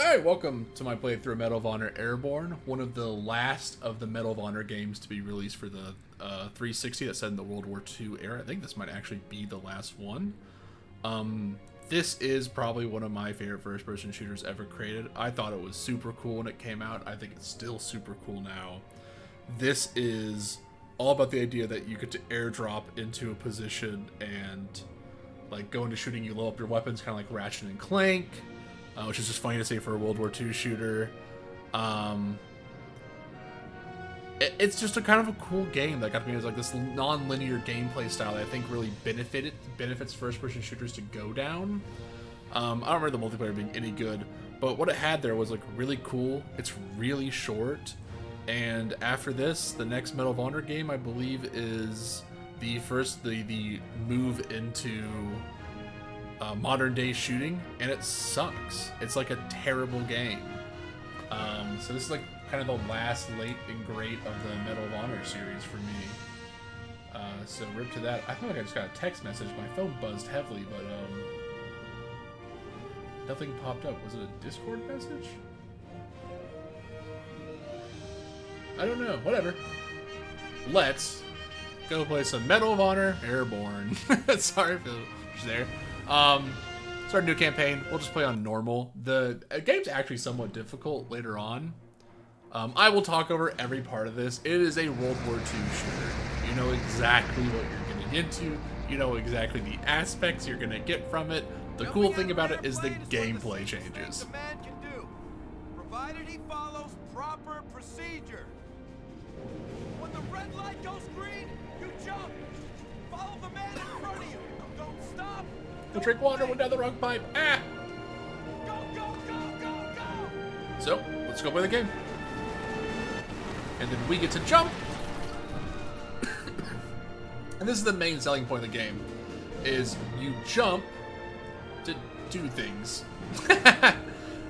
Hey, welcome to my playthrough of Medal of Honor Airborne, one of the last of the Medal of Honor games to be released for the 360 that set in the World War II era. I think this might actually be the last one. This is probably one of my favorite first-person shooters ever created. I thought it was super cool when it came out. I think it's still super cool now. This is all about the idea that you get to airdrop into a position and like go into shooting. You load up your weapons, kind of like Ratchet and Clank. Which is just funny to say for a World War II shooter. It's just a kind of a cool game that got me as like this non-linear gameplay style that I think really benefits first-person shooters to go down. I don't remember the multiplayer being any good, but what it had there was like really cool. It's really short, and after this, the next Medal of Honor game I believe is the move into modern day shooting, and it sucks. It's like a terrible game. So this is like kind of the last late and great of the Medal of Honor series for me. So rip to that. I feel like I just got a text message. My phone buzzed heavily, but nothing popped up. Was it a Discord message? I don't know. Whatever. Let's go play some Medal of Honor Airborne. Sorry if it was there. Start a new campaign. We'll just play on normal. The game's actually somewhat difficult later on. I will talk over every part of this. It is a World War II shooter. You know exactly what you're getting into. You know exactly the aspects you're going to get from it. The cool thing about it is the gameplay changes. Provided he follows proper procedure. When the red light goes green, you jump. Follow the man in front of you. Don't stop. The drink water went down the wrong pipe. Ah! Go, go, go, go, go! So, let's go play the game. And then we get to jump. And this is the main selling point of the game, is you jump to do things.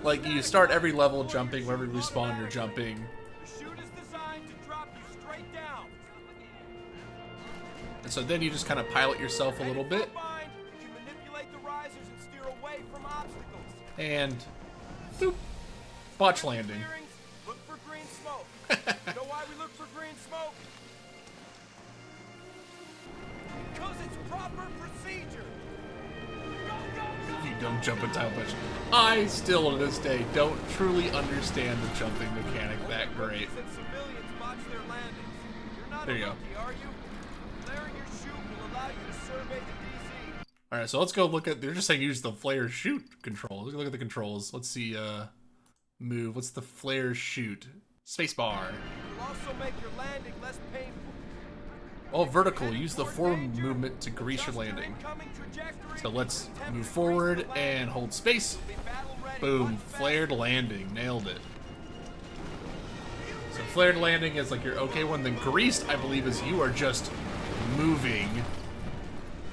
Like, you start every level jumping, wherever you respawn, you're jumping. The chute is designed to drop you straight down. And so then you just kind of pilot yourself a little bit. You can manipulate the risers and steer away from obstacles. And boop, botch landing. Look for green smoke. You know why we look for green smoke? Because it's proper procedure. Go, go, go. You don't jump in time punch. I still to this day don't truly understand the jumping mechanic that great. Civilians botch their landings. You're not There you a go. rookie, are you? Flaring your chute will allow you to survey the DZ. Alright, so let's go look at, they're just saying use the flare shoot control. Look at the controls. Let's see, move. What's the flare shoot? Spacebar. It'll also make your landing less painful. Oh, vertical. Use the forward movement to grease your landing. So let's move forward and hold space. Boom. Flared landing. Nailed it. So flared landing is like you're okay one. Then greased, I believe, is you are just moving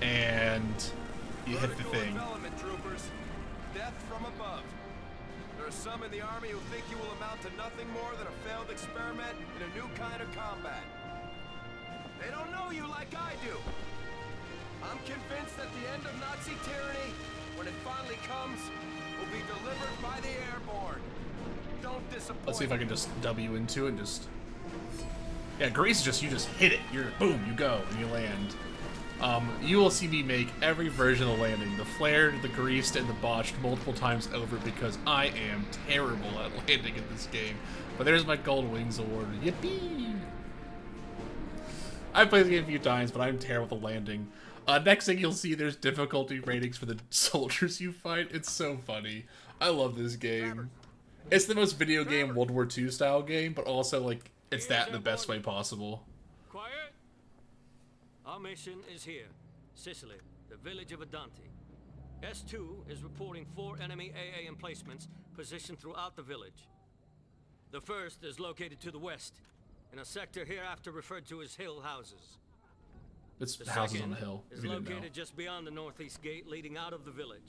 and you hit the thing. Death from above. There are some in the army who think you will amount to nothing more than a failed experiment in a new kind of combat. They don't know you like I do. I'm convinced that the end of Nazi tyranny, when it finally comes, will be delivered by the Airborne. Don't disappoint. Let's see if I can just W into it and just... Yeah, grease is just, you just hit it. You're, boom, you go, and you land. You will see me make every version of the landing, the flared, the greased, and the botched multiple times over because I am terrible at landing in this game. But there's my Gold Wings award. Yippee! I've played the game a few times, but I'm terrible at landing. Next thing you'll see, there's difficulty ratings for the soldiers you fight. It's so funny. I love this game. It's the most video game World War II style game, but also, like, it's that in the best way possible. Quiet. Our mission is here. Sicily, the village of Adante. S2 is reporting 4 enemy AA emplacements positioned throughout the village. The first is located to the west, in a sector hereafter referred to as Hill Houses. It's The houses second on the hill, if is you didn't know. located just beyond the northeast gate leading out of the village.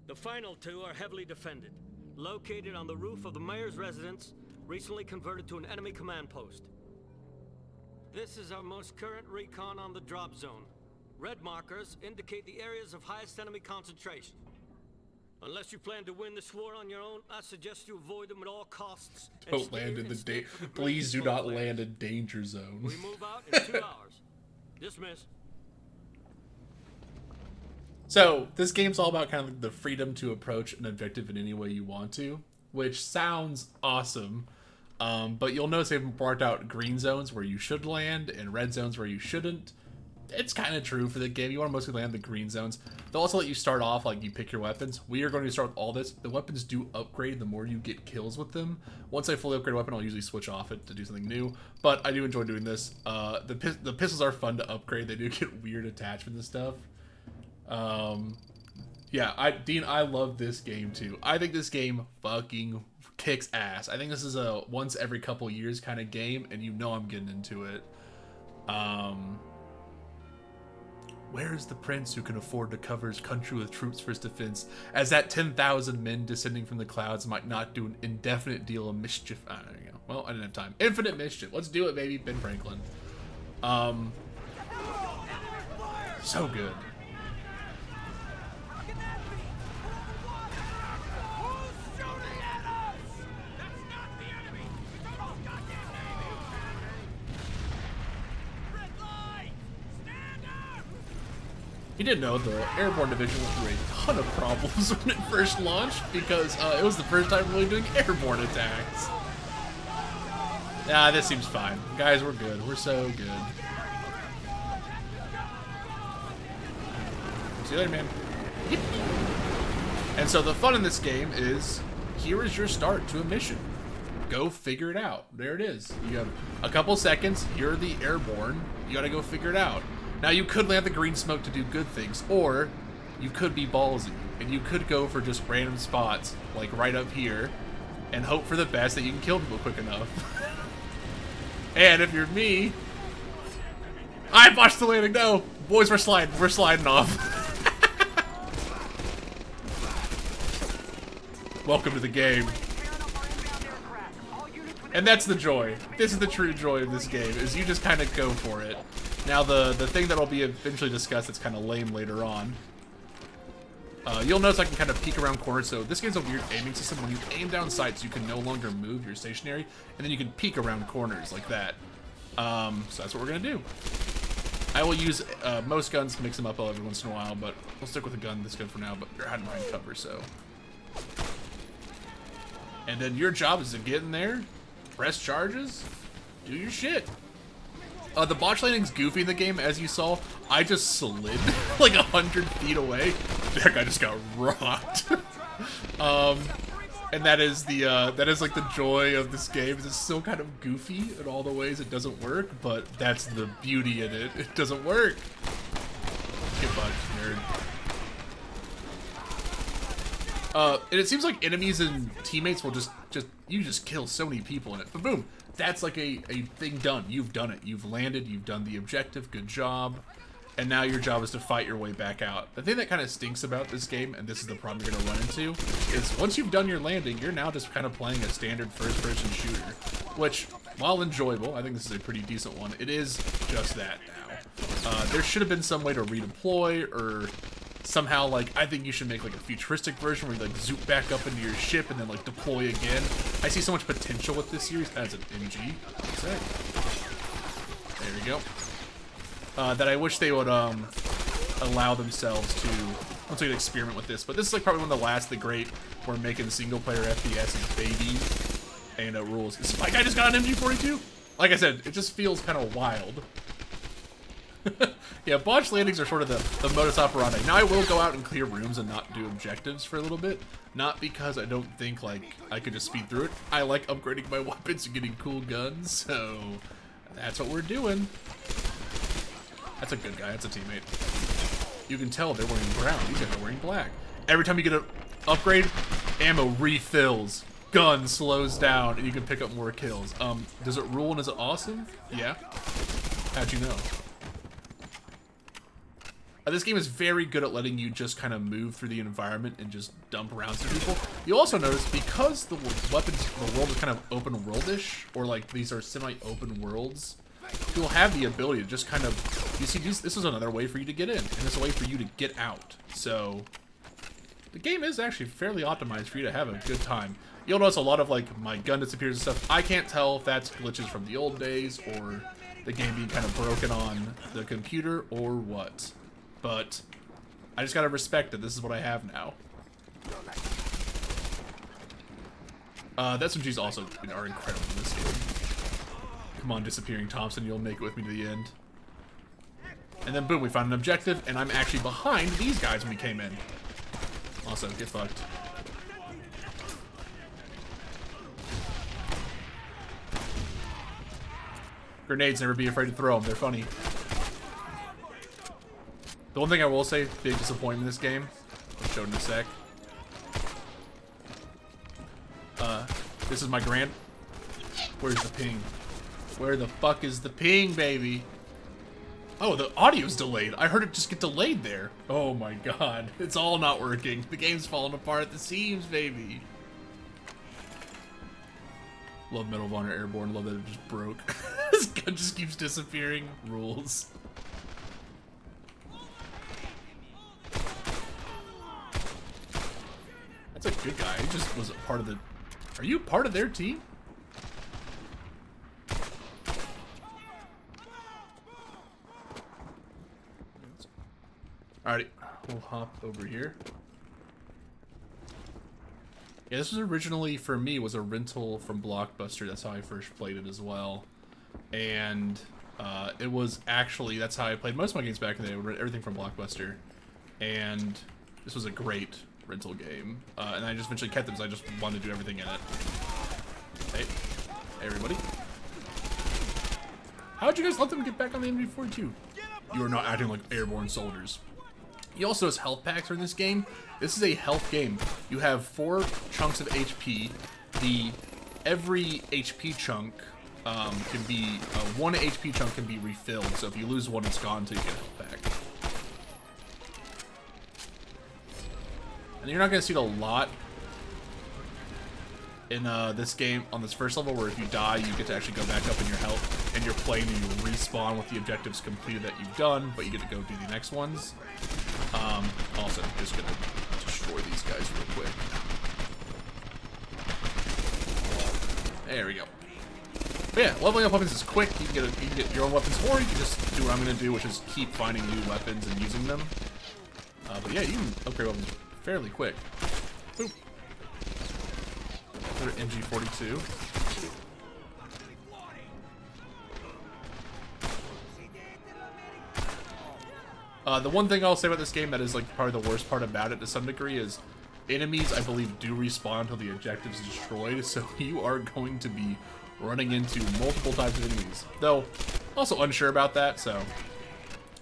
The final 2 are heavily defended, located on the roof of the mayor's residence, recently converted to an enemy command post. This is our most current recon on the drop zone. Red markers indicate the areas of highest enemy concentration. Unless you plan to win this war on your own, I suggest you avoid them at all costs. and Don't steer land in the instead for bridge Please do control not flares. land in danger zone. We move out in 2 hours. Dismiss. So, this game's all about kind of the freedom to approach an objective in any way you want to, which sounds awesome. But you'll notice they've marked out green zones where you should land and red zones where you shouldn't. It's kind of true for the game. You want to mostly land the green zones. They'll also let you start off, like, you pick your weapons. We are going to start with all this. The weapons do upgrade the more you get kills with them. Once I fully upgrade a weapon, I'll usually switch off it to do something new. But I do enjoy doing this. The pistols are fun to upgrade. They do get weird attachments and stuff. Yeah, Dean, I love this game too. I think this game fucking kicks ass. I think this is a once every couple years kind of game, and you know I'm getting into it. Where is the prince who can afford to cover his country with troops for his defense, as that 10,000 men descending from the clouds might not do an indefinite deal of mischief? There you go. Well, I didn't have time. Infinite mischief. Let's do it, baby. Ben Franklin. So good. You didn't know the Airborne division went through a ton of problems when it first launched because it was the first time really doing airborne attacks. Nah, this seems fine. Guys, we're good. We're so good. See you later, man. And so the fun in this game is, here is your start to a mission. Go figure it out. There it is. You have a couple seconds. You're the Airborne. You gotta go figure it out. Now, you could land the green smoke to do good things, or you could be ballsy, and you could go for just random spots, like right up here, and hope for the best that you can kill people quick enough. And if you're me, I botched the landing. No, boys, we're sliding off. Welcome to the game. And that's the joy. This is the true joy of this game, is you just kind of go for it. Now, the thing that'll be eventually discussed that's kind of lame later on, you'll notice I can kind of peek around corners. So this game's a weird aiming system. When you aim down sights, you can no longer move. You're stationary, and then you can peek around corners like that. So that's what we're going to do. I will use most guns, mix them up every once in a while, but we'll stick with this gun for now, but they're hiding behind cover, so. And then your job is to get in there, press charges, do your shit. The botch landing's goofy in the game, as you saw. I just slid like 100 feet away. That guy just got rocked. And that is like the joy of this game. It's still kind of goofy in all the ways it doesn't work, but that's the beauty in it. It doesn't work. Get bugged, nerd. And it seems like enemies and teammates will you just kill so many people in it. But boom. That's like a thing done. You've done it. You've landed. You've done the objective. Good job. And now your job is to fight your way back out. The thing that kind of stinks about this game, and this is the problem you're going to run into, is once you've done your landing, you're now just kind of playing a standard first-person shooter. Which, while enjoyable, I think this is a pretty decent one, it is just that now. There should have been some way to redeploy, or somehow, like, I think you should make like a futuristic version where you like zoom back up into your ship and then like deploy again. I see so much potential with this series as an MG. There we go. That I wish they would allow themselves to once we experiment with this. But this is like probably one of the last, the great, we're making single player FPS's baby, and it rules. Is my guy just got an MG42? Like I said, it just feels kind of wild. Yeah, botch landings are sort of the modus operandi. Now I will go out and clear rooms and not do objectives for a little bit. Not because I don't think like I could just speed through it. I like upgrading my weapons and getting cool guns, so that's what we're doing. That's a good guy, that's a teammate. You can tell they're wearing brown, these guys are wearing black. Every time you get an upgrade, ammo refills, gun slows down, and you can pick up more kills. Does it rule and is it awesome? Yeah. How'd you know? This game is very good at letting you just kind of move through the environment and just dump rounds to people. You'll also notice, because the weapons, the world is kind of open world-ish, or like these are semi-open worlds, you'll have the ability to just kind of, you see, this is another way for you to get in, and it's a way for you to get out. So, the game is actually fairly optimized for you to have a good time. You'll notice a lot of, like, my gun disappears and stuff. I can't tell if that's glitches from the old days or the game being kind of broken on the computer or what. But I just gotta respect that this is what I have now. SMGs also are incredible in this game. Come on, disappearing Thompson, you'll make it with me to the end. And then boom, we found an objective, and I'm actually behind these guys when we came in. Also, get fucked. Grenades, never be afraid to throw them, they're funny. The one thing I will say, big disappointment in this game, I'll show it in a sec. This is my grand. Where's the ping? Where the fuck is the ping, baby? Oh, the audio's delayed. I heard it just get delayed there. Oh my god. It's all not working. The game's falling apart at the seams, baby. Love Medal of Honor Airborne. Love that it just broke. This gun just keeps disappearing. Rules. That's a good guy. He just was a part of the... Are you part of their team? Alrighty, we'll hop over here. Yeah, this was originally, for me, was a rental from Blockbuster. That's how I first played it as well. And it was actually, that's how I played most of my games back in the day. I would rent everything from Blockbuster. And this was a great rental game. And I just eventually kept it because I just wanted to do everything in it. Hey, everybody. How'd you guys let them get back on the MG42? You are not acting like airborne soldiers. He also has health packs in this game. This is a health game. You have 4 chunks of HP. Every HP chunk can be, 1 HP chunk can be refilled. So if you lose one, it's gone until you get a health pack. And you're not gonna see it a lot in this game on this first level, where if you die, you get to actually go back up in your health, and you're playing and you respawn with the objectives completed that you've done, but you get to go do the next ones. Also, I'm just gonna destroy these guys real quick. There we go. But yeah, leveling up weapons is quick. You can get your own weapons, or you can just do what I'm gonna do, which is keep finding new weapons and using them. But yeah, you can upgrade weapons fairly quick. Boop. Another MG42. The one thing I'll say about this game that is like probably the worst part about it to some degree is enemies, I believe, do respawn until the objective is destroyed, so you are going to be running into multiple types of enemies. Though, also unsure about that, so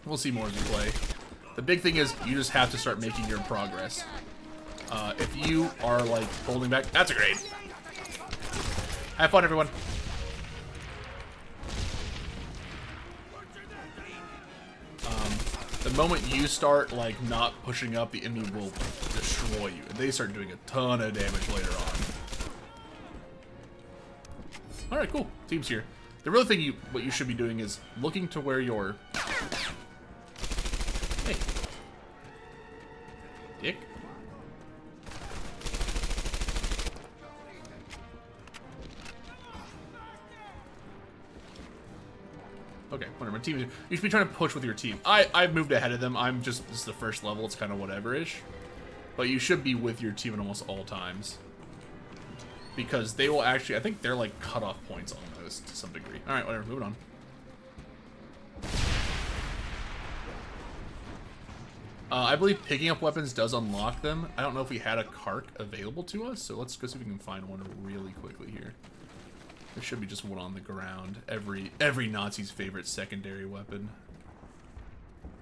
we'll see more as we play. The big thing is you just have to start making your progress. If you are like holding back, that's a grade. Have fun, everyone. The moment you start like not pushing up, the enemy will destroy you, and they start doing a ton of damage later on. All right, cool. Team's here. The real thing what you should be doing is looking to where your hey, dick. Okay, whatever. My team, you should be trying to push with your team. I've moved ahead of them. This is the first level. It's kind of whatever-ish. But you should be with your team at almost all times. Because they will actually, I think they're like cutoff points almost to some degree. Alright, whatever, moving on. I believe picking up weapons does unlock them. I don't know if we had a cart available to us, so let's go see if we can find one really quickly here. There should be just one on the ground. Every Nazi's favorite secondary weapon.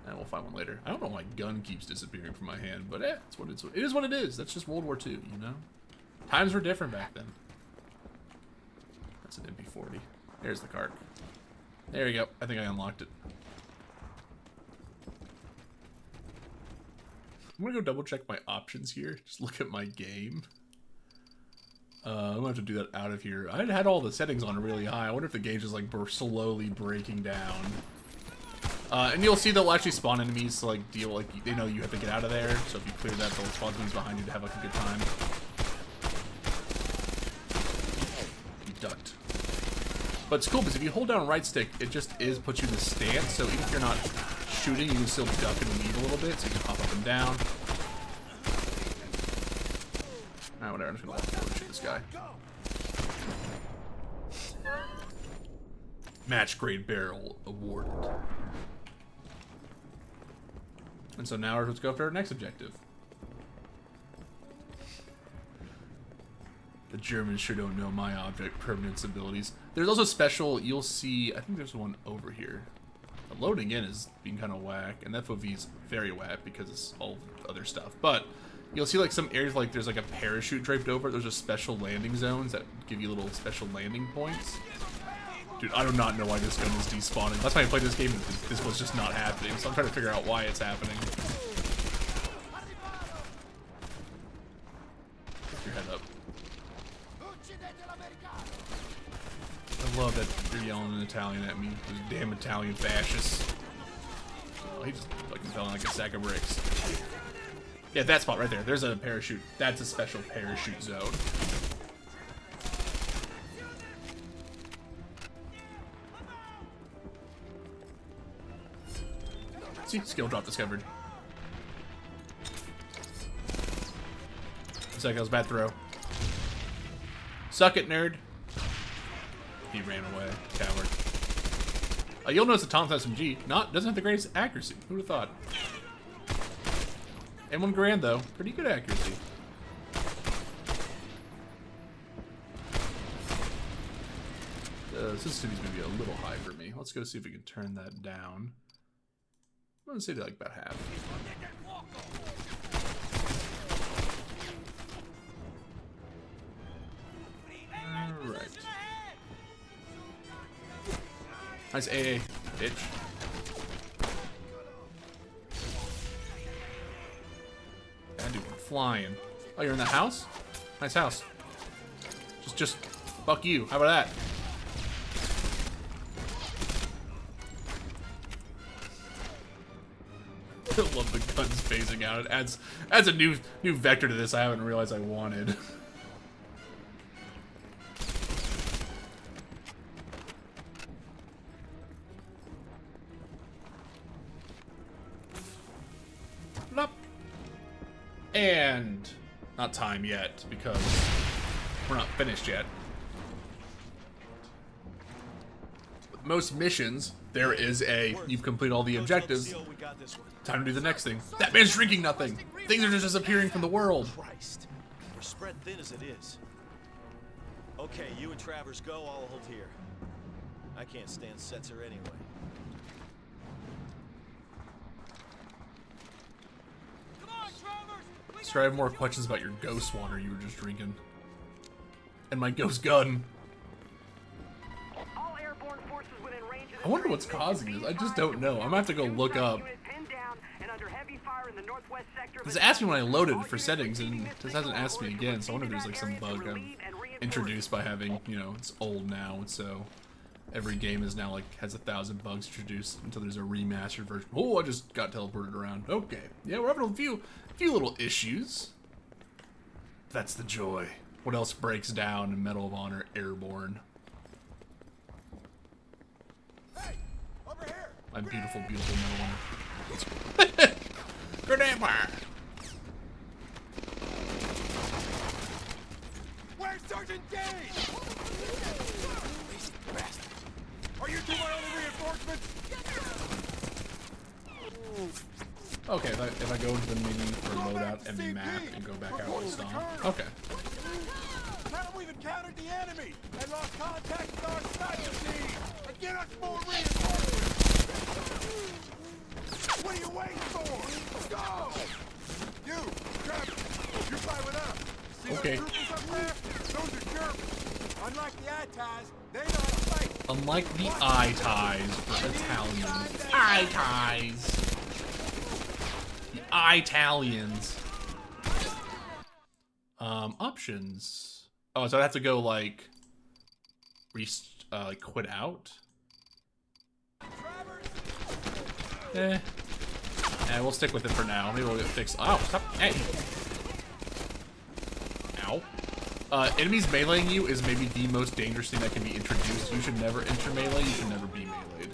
And we'll find one later. I don't know why my gun keeps disappearing from my hand, but it is what it is. That's just World War II, you know? Times were different back then. That's an MP40. There's the cart. There we go. I think I unlocked it. I'm gonna go double check my options here. Just look at my game. I'm gonna have to do that out of here. I had all the settings on really high. I wonder if the gauge is like slowly breaking down. And you'll see they'll actually spawn enemies to like deal, like they know you have to get out of there. So if you clear that, they'll spawn enemies behind you to have like a good time. You ducked. But it's cool because if you hold down right stick, it just puts you in the stance. So even if you're not shooting, you can still duck and weave a little bit. So you can hop up and down. Alright, whatever. I'm just gonna walk forward and shoot this guy. Match grade barrel awarded. And so now let's go after our next objective. The Germans sure don't know my object permanence abilities. There's also special, you'll see, I think there's one over here. The loading in is being kind of whack, and the FOV is very whack because it's all other stuff. But you'll see like some areas like there's like a parachute draped over it. There's just special landing zones that give you little special landing points. Dude, I do not know why this gun is despawning. Last time I played this game, this was just not happening, so I'm trying to figure out why it's happening. Put your head up. I love that you're yelling in Italian at me. Those damn Italian fascists. Oh, he just fucking fell in like a sack of bricks. Yeah, that spot right there. There's a parachute. That's a special parachute zone. See, skill drop discovered. Looks like that was a bad throw. Suck it, nerd. He ran away. Coward. You'll notice the Thompson SMG doesn't have the greatest accuracy. Who would have thought? M1 Garand though, pretty good accuracy. The sensitivity's maybe a little high for me. Let's go see if we can turn that down. I'm gonna say to like about half. Alright. Nice AA, bitch. That dude went flying. Oh, you're in the house? Nice house. Just fuck you. How about that? I love the guns phasing out. It adds a new vector to this I haven't realized I wanted. And not time yet because we're not finished yet. With most missions, there is you've completed all the objectives. Time to do the next thing. That man's drinking nothing. Things are just disappearing from the world. Christ. We're spread thin as it is. Okay, you and Travers go, I'll hold here. I can't stand Setzer anyway. Come on, Travers! Sorry, I have more questions about your ghost water you were just drinking. And my ghost gun. All airborne forces within range of I wonder what's causing this. I just don't know. I'm gonna have to go look up. This asked me when I loaded for settings, and this hasn't asked me again, so I wonder if there's like some bug I've introduced by having, you know, it's old now, so every game is now like has 1,000 bugs introduced until there's a remastered version. Oh, I just got teleported around. Okay. Yeah, we're having a few little issues. That's the joy. What else breaks down in Medal of Honor Airborne? Hey, over here! My beautiful, beautiful Medal of Honor. Grenade fire! Where's Sergeant Gage? Are you two my only reinforcements? Okay, if I go into the menu for loadout and map and go back out and stop. Okay. Tell them we've encountered the enemy and lost contact with our sniper team. And get us more reinforcements. What are you waiting for? Go! You, Trevor, you fly with us. See Okay. those troopers up there? Those are Germans. Unlike the ITAs, they know how to fight. Unlike the eye ties for Italians. Eye ties. The Italians. Options. Oh, so I have to go like quit out. And we'll stick with it for now. Maybe we'll get fixed. Oh, stop. Hey. Ow. Enemies meleeing you is maybe the most dangerous thing that can be introduced. You should never enter melee. You should never be meleeed.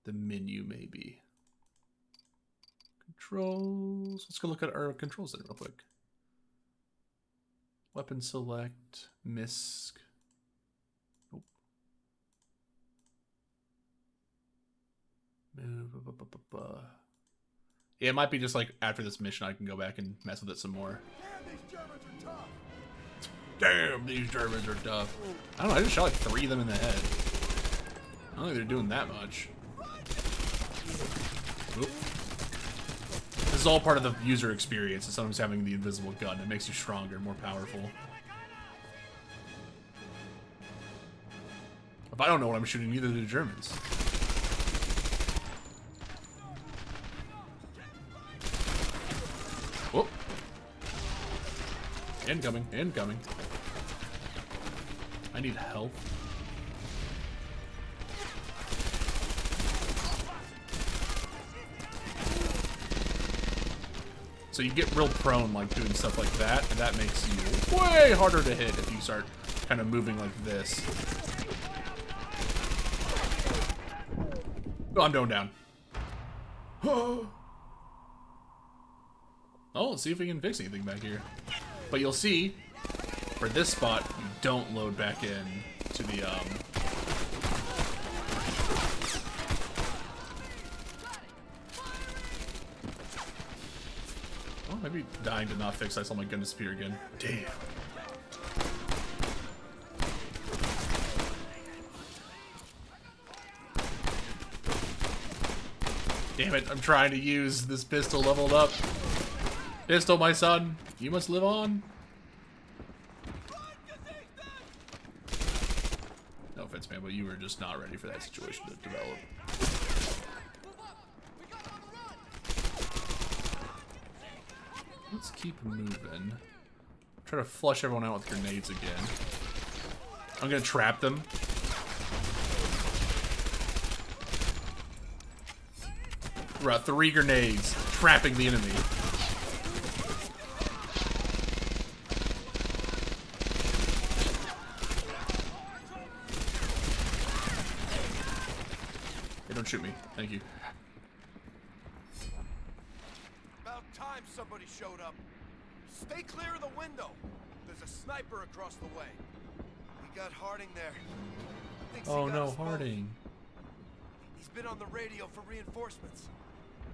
The menu, maybe. Controls. Let's go look at our controls then real quick. Weapon select. MISC. Nope. Yeah, it might be just like after this mission I can go back and mess with it some more. Damn, these Germans are tough. I don't know, I just shot like 3 of them in the head. I don't think they're doing that much. Oop. This is all part of the user experience. It's sometimes having the invisible gun. It makes you stronger, more powerful. If I don't know what I'm shooting, neither do the Germans. Whoop. Incoming, incoming. I need help. So you get real prone, like, doing stuff like that, and that makes you way harder to hit if you start kind of moving like this. Oh, I'm going down. Oh, let's see if we can fix anything back here. But you'll see, for this spot, you don't load back in to the, well, maybe dying did not fix. I saw my gun disappear again. Damn. Damn it, I'm trying to use this pistol leveled up. Pistol, my son, you must live on. No offense, man, but you were just not ready for that situation to develop. Let's keep moving. Try to flush everyone out with grenades again. I'm gonna trap them. We're at 3 grenades, trapping the enemy. Hey, don't shoot me. Thank you. About time somebody showed up. Stay clear of the window. There's a sniper across the way. We got Harding there. Thinks he Oh got no, us both. Harding. He's been on the radio for reinforcements.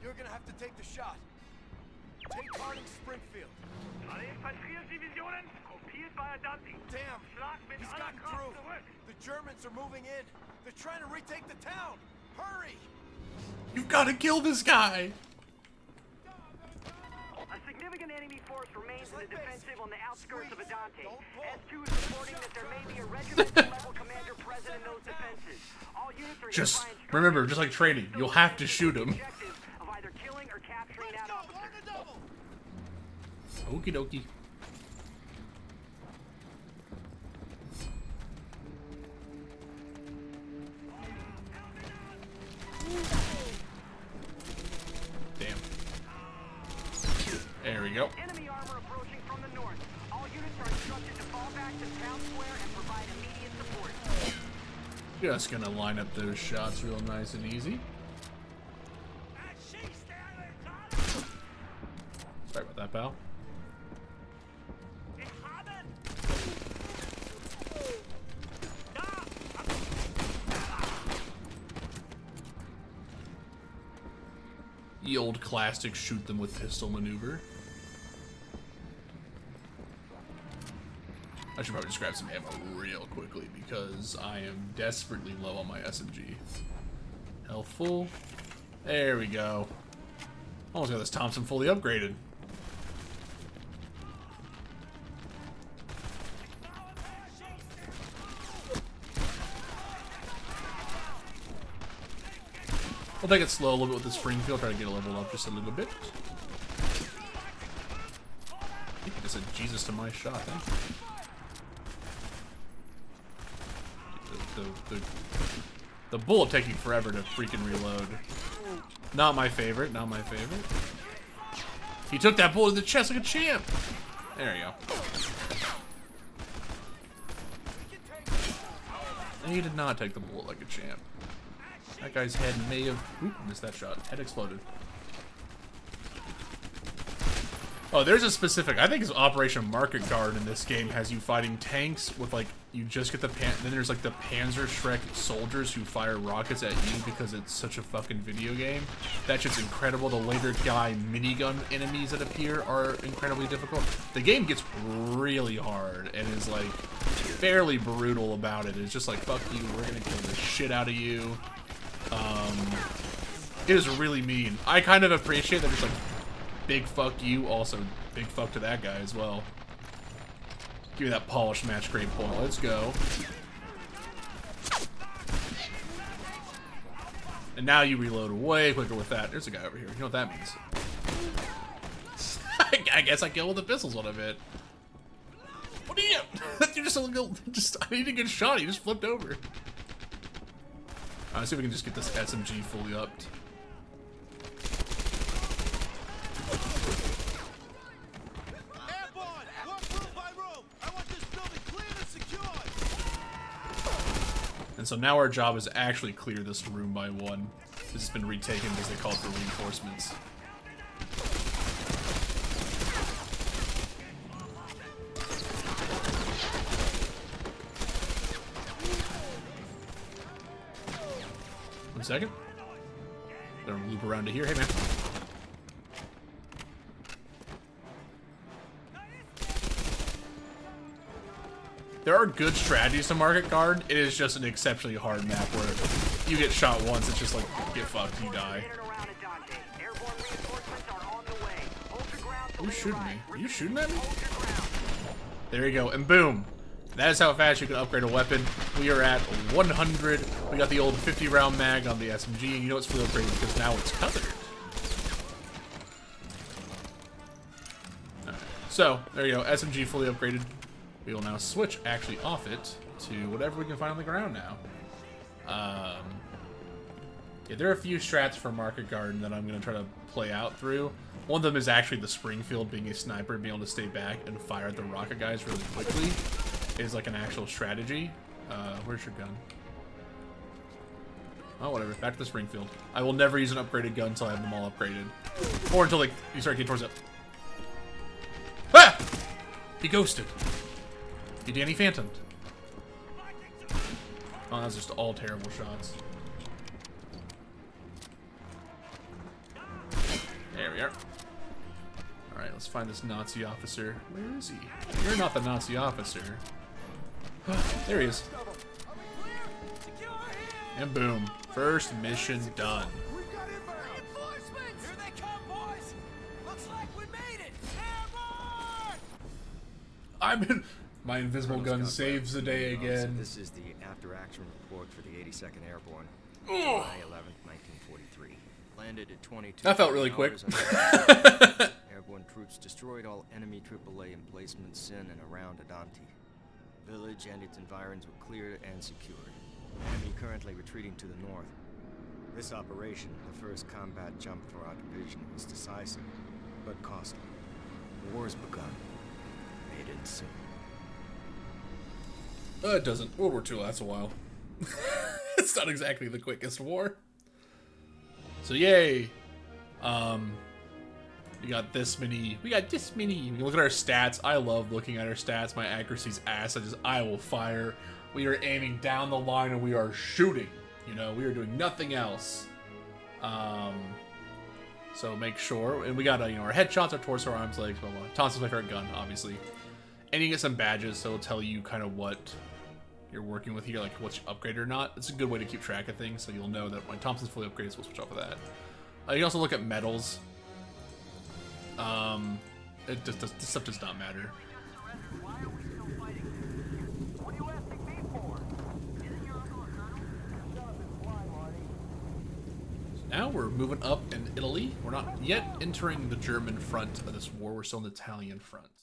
You're gonna have to take the shot. Take Harding Springfield. Damn, he's gotten through. The Germans are moving in. They're trying to retake the town. Hurry! You've got to kill this guy. A significant enemy force remains in the defensive on the outskirts of Adante. S2 is reporting that there may be a regimental-level commander present in those defenses. All units are Just remember, just like training, you'll have to shoot him. of either killing or capturing that officer. Okie dokie. Damn. There we go. Enemy armor approaching from the north. All units are instructed to fall back to town square and provide immediate support. Just gonna line up those shots real nice and easy. Sorry about that, pal. The old classic shoot them with pistol maneuver. I should probably just grab some ammo real quickly because I am desperately low on my SMG. Health full. There we go. Almost got this Thompson fully upgraded. We'll take it slow a little bit with the Springfield, try to get a level up just a little bit. I think I just said Jesus to my shot, thank you. the bullet taking forever to freaking reload. Not my favorite. Not my favorite. He took that bullet in the chest like a champ. There you go. And he did not take the bullet like a champ. That guy's head may have... Oop, missed that shot. Head exploded. Oh, there's a specific... I think it's Operation Market Guard in this game has you fighting tanks with, like... You just get the... Then there's, like, the Panzer Shrek soldiers who fire rockets at you because it's such a fucking video game. That shit's incredible. The later guy minigun enemies that appear are incredibly difficult. The game gets really hard and is, like, fairly brutal about it. It's just like, fuck you, we're gonna kill the shit out of you. It is really mean. I kind of appreciate that it's like... Big fuck you, also big fuck to that guy as well. Give me that polished match grade point. Let's go. And now you reload way quicker with that. There's a guy over here. You know what that means? I guess I killed with the pistols when I bit. What are you? You're just a little. I need to get shot. He just flipped over. Let's see if we can just get this SMG fully upped. Airborne! Work room by room! I want this building clear and secured! And so now our job is to actually clear this room by one. This has been retaken because they called for reinforcements. One second. Gonna loop around to here. Hey, man. There are good strategies to Market Guard. It is just an exceptionally hard map where you get shot once, it's just like, get fucked, you die. Are you shooting me? Are you shooting at me? There you go, and boom. That is how fast you can upgrade a weapon. We are at 100. We got the old 50 round mag on the SMG, and you know it's fully upgraded because now it's covered. Alright, so, there you go, SMG fully upgraded. We will now switch actually off it to whatever we can find on the ground now. Yeah, there are a few strats for Market Garden that I'm going to try to play out through. One of them is actually the Springfield being a sniper, being able to stay back and fire at the rocket guys really quickly. Is like an actual strategy. Where's your gun? Oh, whatever. Back to the Springfield. I will never use an upgraded gun until I have them all upgraded. Or until like you start getting towards it. Ah! He ghosted. He Danny Phantomed. Oh, that's just all terrible shots. There we are. Alright, let's find this Nazi officer. Where is he? You're not the Nazi officer. There he is. And boom. First mission done. Here they come, boys! Looks like we made it! Airborne! My invisible gun saves the day again. This is the after-action report for the 82nd Airborne. July 11th, 1943. Landed at 22. That felt really quick. Airborne troops destroyed all enemy AAA emplacements in and around Adante. Village and its environs were cleared and secured. Enemy currently retreating to the north. This operation, the first combat jump for our division, was decisive, but costly. The war has begun. Made it soon. It doesn't. World War II lasts a while. It's not exactly the quickest war. So yay. We got this many. We got this many. You can look at our stats. I love looking at our stats. My accuracy's ass. I will fire. We are aiming down the line and we are shooting. You know, we are doing nothing else. So make sure. And we got, you know, our headshots, our torso, our arms, legs, blah, blah. Thompson's my favorite gun, obviously. And you get some badges, so it'll tell you kind of what you're working with here, like what's upgraded or not. It's a good way to keep track of things, so you'll know that when Thompson's fully upgraded, so we'll switch off of that. You can also look at medals. This stuff does not matter. Why are we still fighting? What are you asking me for? Isn't your uncle a colonel? Shut up and fly, Marty. Now we're moving up in Italy. We're not yet entering the German front of this war. We're still in the Italian front.